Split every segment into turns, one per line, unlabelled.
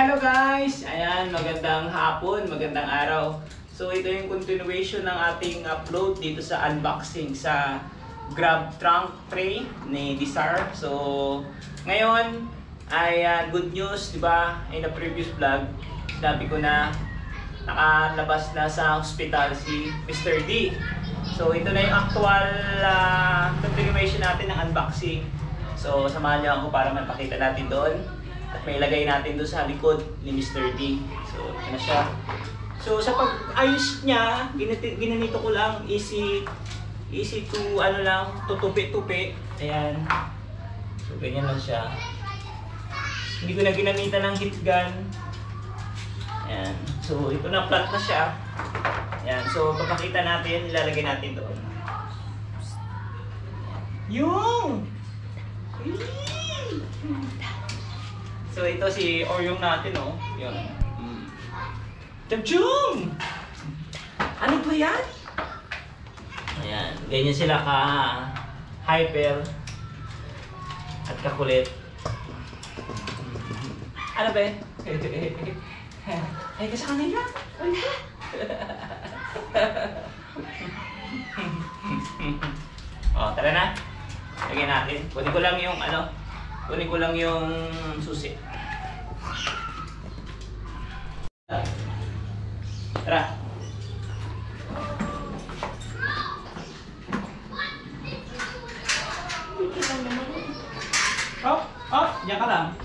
Hello guys! Ayan, magandang hapon, magandang araw. So ito yung continuation ng ating upload dito sa unboxing sa Grab trunk tray ni Desar. So ngayon ay good news, di ba? In the previous vlog, sinabi ko na nakalabas na sa hospital si Mr. D. So ito na yung actual continuation natin ng unboxing. So samahan niyo ako para mapakita natin doon. At may ilagay natin doon sa likod ni Mr. D. So, ito na siya. So, sa pag-ayos niya, ginanito ko lang, easy to, tutupi-tupi. Ayan. So, ganyan lang siya. Hindi ko na ginamitan ng heat gun. Ayan. So, ito na, flat na siya. Ayan. So, papakita natin, ilalagay natin doon. Yung! So ito si Oryong natin, oh. Yun. Tabchung! Ano ba yan? Ayan. Ganyan sila ka-hyper at kakulit. Ano ba? Ay, kasi kanila. Oh, tara na. Lagyan natin. Kunin ko lang yung susi. Tara. Diyan ka lang.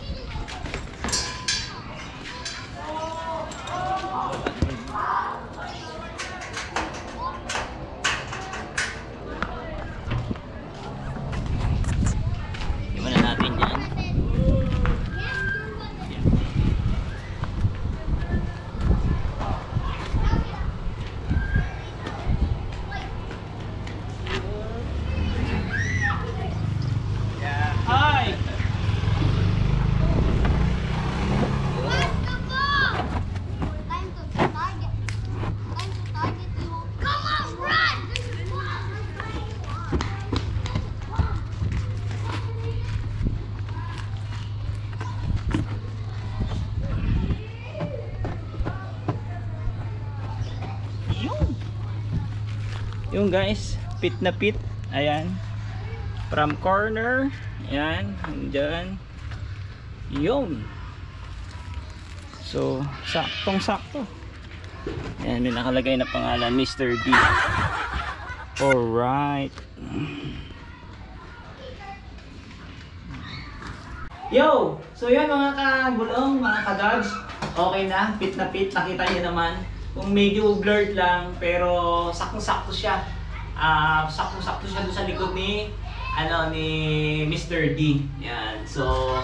Gimana natin yan? Yung guys, pit na pit. Ayan. From corner. Ayan. Andyan. Yun. So, saktong-sakto. Ayan, may nakalagay na pangalan, Mr. D. Alright. Yo! So yan mga kagulong, mga kadogs. Okay na, pit na pit. Nakita niyo naman. Kung medyo blurred lang, pero saktong-sakto siya. Saktong-sakto siya doon sa likod ni Mr. D. Yan. So,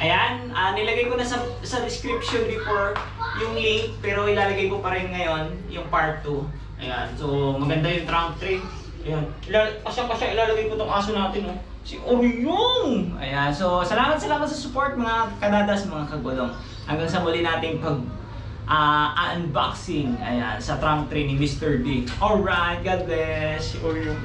ayan, nilagay ko na sa description before yung link, pero ilalagay ko pa rin ngayon yung part 2. Ayan. So, maganda yung trunk tray. Ayan. Kasya ilalagay ko tong aso natin, oh. Si Oryong! Ayan. So, salamat sa support mga kadadas, mga kagulong. Hanggang sa muli nating unboxing, ayan, sa trunk tray ni Mr. D. Alright, God bless. Oryong.